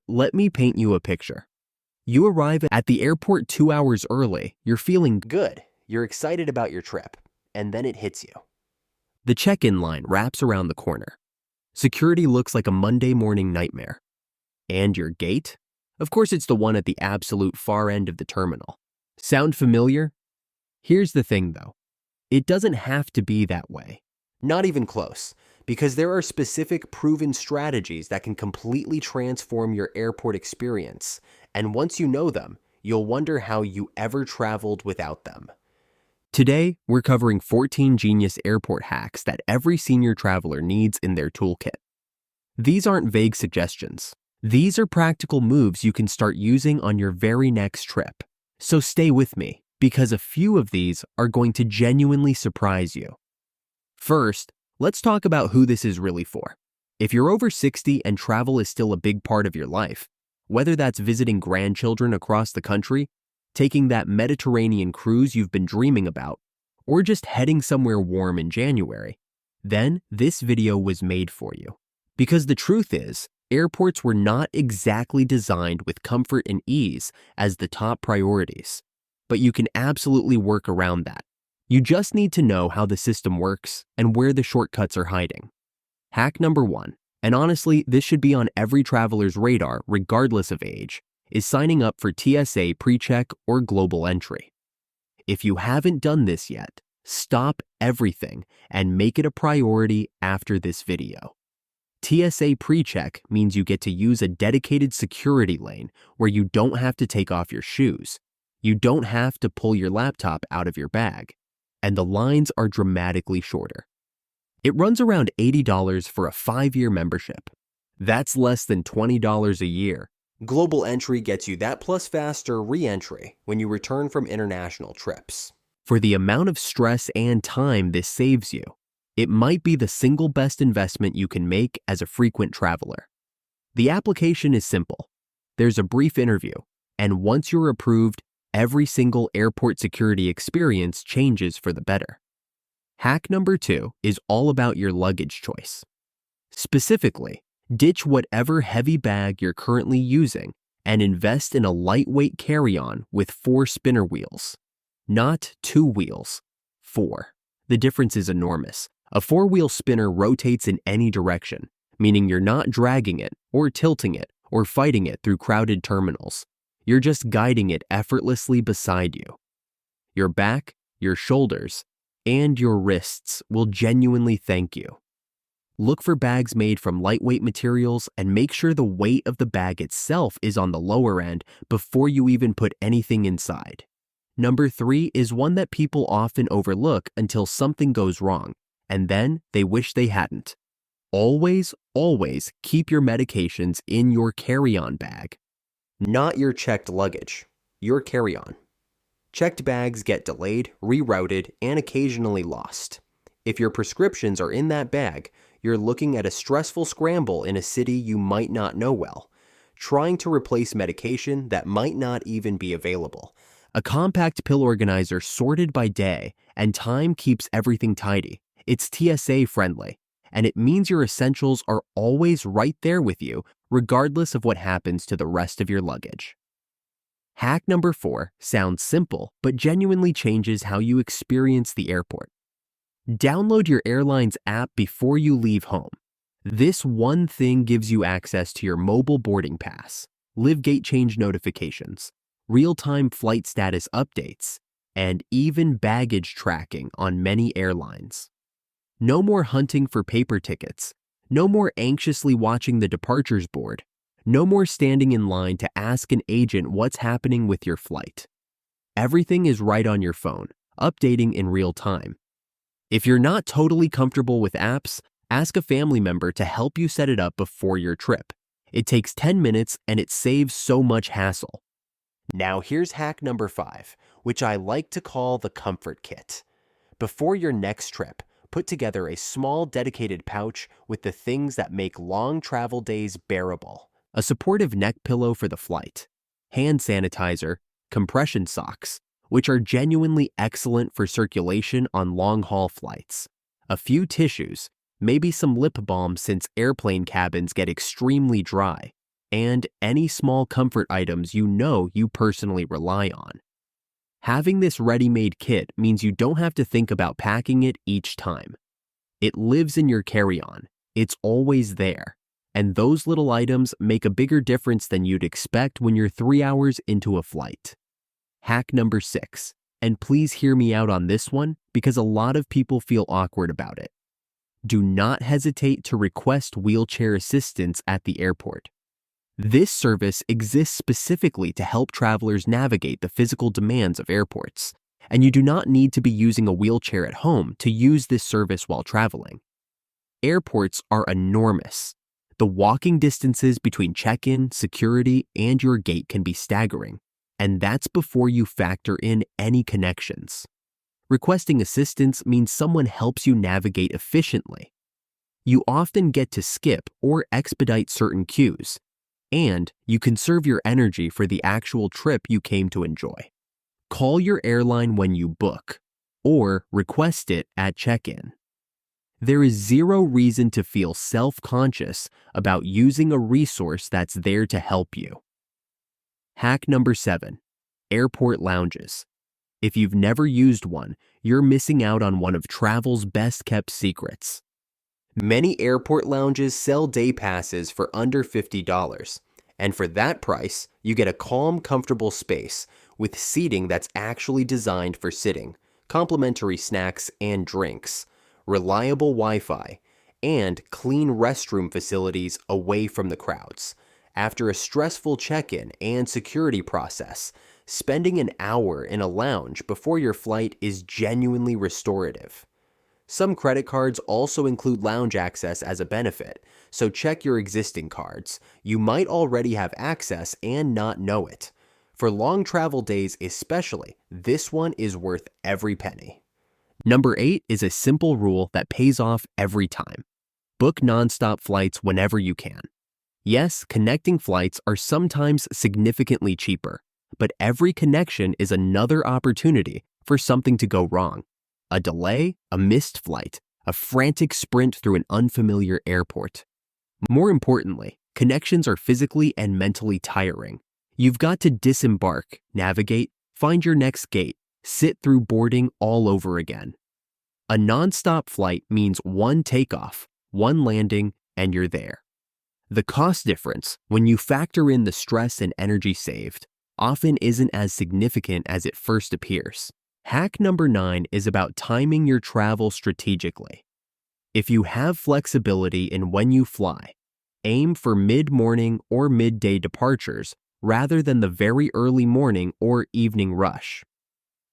Let me paint you a picture. You arrive at the airport 2 hours early, you're feeling good, you're excited about your trip, and then it hits you. The check-in line wraps around the corner. Security looks like a Monday morning nightmare. And your gate? Of course, it's the one at the absolute far end of the terminal. Sound familiar? Here's the thing though. It doesn't have to be that way. Not even close, because there are specific proven strategies that can completely transform your airport experience, and once you know them, you'll wonder how you ever traveled without them. Today, we're covering 14 genius airport hacks that every senior traveler needs in their toolkit. These aren't vague suggestions. These are practical moves you can start using on your very next trip. So stay with me, because a few of these are going to genuinely surprise you. First, let's talk about who this is really for. If you're over 60 and travel is still a big part of your life, whether that's visiting grandchildren across the country, taking that Mediterranean cruise you've been dreaming about, or just heading somewhere warm in January, then this video was made for you. Because the truth is, airports were not exactly designed with comfort and ease as the top priorities, but you can absolutely work around that. You just need to know how the system works and where the shortcuts are hiding. Hack number 1, and honestly, this should be on every traveler's radar regardless of age, is signing up for TSA PreCheck or Global Entry. If you haven't done this yet, stop everything and make it a priority after this video. TSA PreCheck means you get to use a dedicated security lane where you don't have to take off your shoes, you don't have to pull your laptop out of your bag, and the lines are dramatically shorter. It runs around $80 for a 5-year membership. That's less than $20 a year. Global Entry gets you that plus faster re-entry when you return from international trips. For the amount of stress and time this saves you, it might be the single best investment you can make as a frequent traveler. The application is simple. There's a brief interview, and once you're approved, every single airport security experience changes for the better. Hack number 2 is all about your luggage choice. Specifically, ditch whatever heavy bag you're currently using and invest in a lightweight carry-on with 4 spinner wheels. Not 2 wheels, 4. The difference is enormous. A 4-wheel spinner rotates in any direction, meaning you're not dragging it or tilting it or fighting it through crowded terminals. You're just guiding it effortlessly beside you. Your back, your shoulders, and your wrists will genuinely thank you. Look for bags made from lightweight materials and make sure the weight of the bag itself is on the lower end before you even put anything inside. Number 3 is one that people often overlook until something goes wrong, and then they wish they hadn't. Always, always keep your medications in your carry-on bag. Not your checked luggage, your carry-on. Checked bags get delayed, rerouted, and occasionally lost. If your prescriptions are in that bag, you're looking at a stressful scramble in a city you might not know well, trying to replace medication that might not even be available. A compact pill organizer sorted by day and time keeps everything tidy. It's TSA friendly, and it means your essentials are always right there with you, regardless of what happens to the rest of your luggage. Hack number 4 sounds simple, but genuinely changes how you experience the airport. Download your airline's app before you leave home. This one thing gives you access to your mobile boarding pass, live gate change notifications, real-time flight status updates, and even baggage tracking on many airlines. No more hunting for paper tickets. No more anxiously watching the departures board. No more standing in line to ask an agent what's happening with your flight. Everything is right on your phone, updating in real time. If you're not totally comfortable with apps, ask a family member to help you set it up before your trip. It takes 10 minutes and it saves so much hassle. Now here's hack number 5, which I like to call the comfort kit. Before your next trip, put together a small dedicated pouch with the things that make long travel days bearable. A supportive neck pillow for the flight, hand sanitizer, compression socks, which are genuinely excellent for circulation on long-haul flights, a few tissues, maybe some lip balm since airplane cabins get extremely dry, and any small comfort items you know you personally rely on. Having this ready-made kit means you don't have to think about packing it each time. It lives in your carry-on. It's always there. And those little items make a bigger difference than you'd expect when you're 3 hours into a flight. Hack number 6. And please hear me out on this one because a lot of people feel awkward about it. Do not hesitate to request wheelchair assistance at the airport. This service exists specifically to help travelers navigate the physical demands of airports, and you do not need to be using a wheelchair at home to use this service while traveling. Airports are enormous. The walking distances between check-in, security, and your gate can be staggering, and that's before you factor in any connections. Requesting assistance means someone helps you navigate efficiently. You often get to skip or expedite certain queues, and you conserve your energy for the actual trip you came to enjoy. Call your airline when you book, or request it at check-in. There is zero reason to feel self-conscious about using a resource that's there to help you. Hack number 7. Airport lounges. If you've never used one, you're missing out on one of travel's best-kept secrets. Many airport lounges sell day passes for under $50, and for that price, you get a calm, comfortable space with seating that's actually designed for sitting, complimentary snacks and drinks, reliable Wi-Fi, and clean restroom facilities away from the crowds. After a stressful check-in and security process, spending an hour in a lounge before your flight is genuinely restorative. Some credit cards also include lounge access as a benefit, so check your existing cards. You might already have access and not know it. For long travel days especially, this one is worth every penny. Number 8 is a simple rule that pays off every time. Book nonstop flights whenever you can. Yes, connecting flights are sometimes significantly cheaper, but every connection is another opportunity for something to go wrong. A delay, a missed flight, a frantic sprint through an unfamiliar airport. More importantly, connections are physically and mentally tiring. You've got to disembark, navigate, find your next gate, sit through boarding all over again. A nonstop flight means one takeoff, one landing, and you're there. The cost difference, when you factor in the stress and energy saved, often isn't as significant as it first appears. Hack number 9 is about timing your travel strategically. If you have flexibility in when you fly, aim for mid-morning or midday departures rather than the very early morning or evening rush.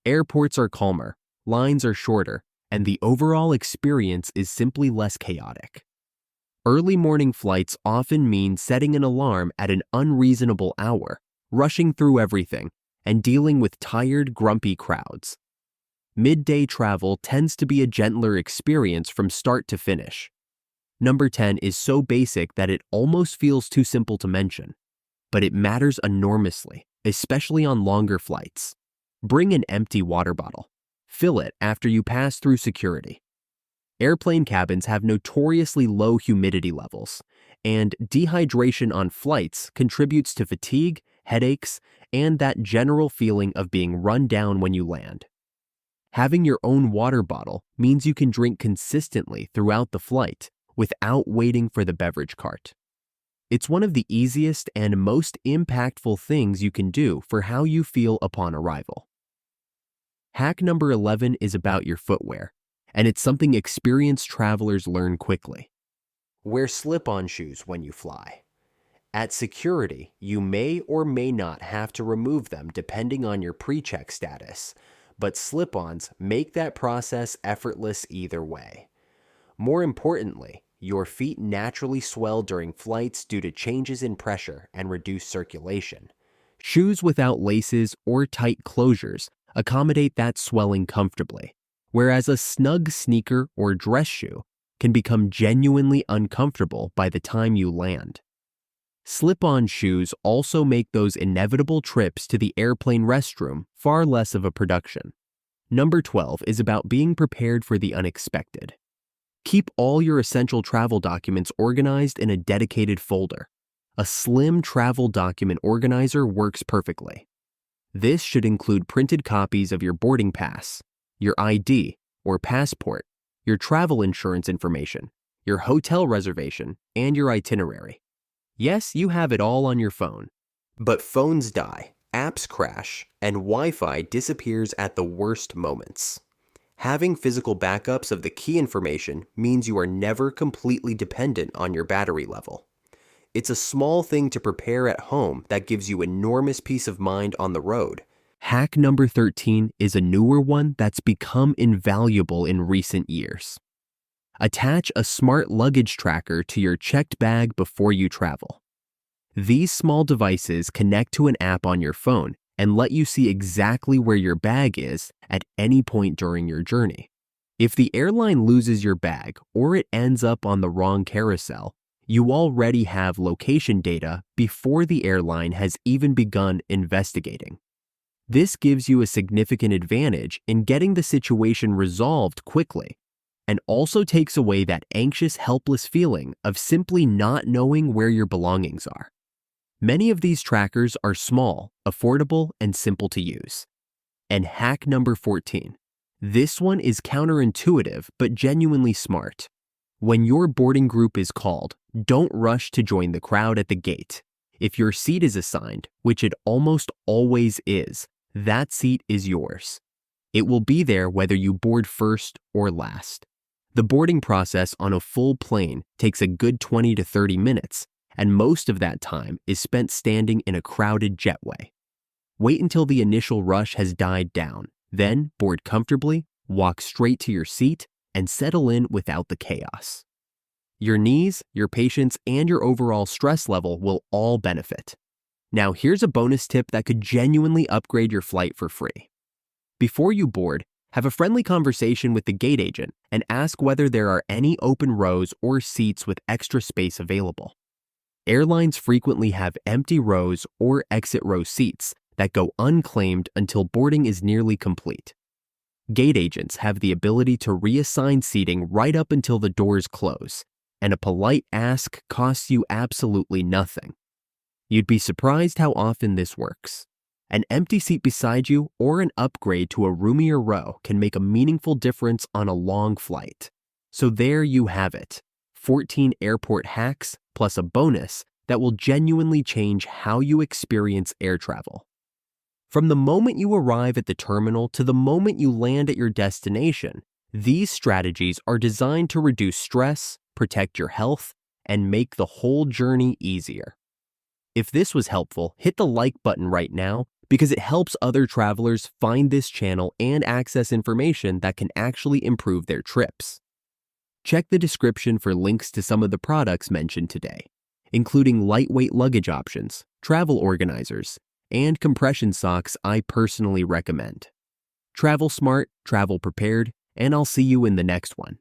Airports are calmer, lines are shorter, and the overall experience is simply less chaotic. Early morning flights often mean setting an alarm at an unreasonable hour, rushing through everything, and dealing with tired, grumpy crowds. Midday travel tends to be a gentler experience from start to finish. Number 10 is so basic that it almost feels too simple to mention, but it matters enormously, especially on longer flights. Bring an empty water bottle. Fill it after you pass through security. Airplane cabins have notoriously low humidity levels, and dehydration on flights contributes to fatigue, headaches, and that general feeling of being run down when you land. Having your own water bottle means you can drink consistently throughout the flight without waiting for the beverage cart. It's one of the easiest and most impactful things you can do for how you feel upon arrival. Hack number 11 is about your footwear, and it's something experienced travelers learn quickly. Wear slip-on shoes when you fly. At security, you may or may not have to remove them depending on your pre-check status, but slip-ons make that process effortless either way. More importantly, your feet naturally swell during flights due to changes in pressure and reduced circulation. Shoes without laces or tight closures accommodate that swelling comfortably, whereas a snug sneaker or dress shoe can become genuinely uncomfortable by the time you land. Slip-on shoes also make those inevitable trips to the airplane restroom far less of a production. Number 12 is about being prepared for the unexpected. Keep all your essential travel documents organized in a dedicated folder. a slim travel document organizer works perfectly. This should include printed copies of your boarding pass, your ID or passport, your travel insurance information, your hotel reservation, and your itinerary. Yes, you have it all on your phone. But phones die, apps crash, and Wi-Fi disappears at the worst moments. Having physical backups of the key information means you are never completely dependent on your battery level. It's a small thing to prepare at home that gives you enormous peace of mind on the road. Hack number 13 is a newer one that's become invaluable in recent years. Attach a smart luggage tracker to your checked bag before you travel. These small devices connect to an app on your phone and let you see exactly where your bag is at any point during your journey. If the airline loses your bag or it ends up on the wrong carousel, you already have location data before the airline has even begun investigating. This gives you a significant advantage in getting the situation resolved quickly, and also takes away that anxious, helpless feeling of simply not knowing where your belongings are. Many of these trackers are small, affordable, and simple to use. And hack number 14. This one is counterintuitive but genuinely smart. When your boarding group is called, don't rush to join the crowd at the gate. If your seat is assigned, which it almost always is, that seat is yours. It will be there whether you board first or last. The boarding process on a full plane takes a good 20 to 30 minutes, and most of that time is spent standing in a crowded jetway. Wait until the initial rush has died down, then board comfortably, walk straight to your seat, and settle in without the chaos. Your knees, your patience, and your overall stress level will all benefit. Now here's a bonus tip that could genuinely upgrade your flight for free. Before you board, have a friendly conversation with the gate agent and ask whether there are any open rows or seats with extra space available. Airlines frequently have empty rows or exit row seats that go unclaimed until boarding is nearly complete. Gate agents have the ability to reassign seating right up until the doors close, and a polite ask costs you absolutely nothing. You'd be surprised how often this works. An empty seat beside you or an upgrade to a roomier row can make a meaningful difference on a long flight. So there you have it, 14 airport hacks plus a bonus that will genuinely change how you experience air travel. From the moment you arrive at the terminal to the moment you land at your destination, these strategies are designed to reduce stress, protect your health, and make the whole journey easier. If this was helpful, hit the like button right now because it helps other travelers find this channel and access information that can actually improve their trips. Check the description for links to some of the products mentioned today, including lightweight luggage options, travel organizers, and compression socks I personally recommend. Travel smart, travel prepared, and I'll see you in the next one.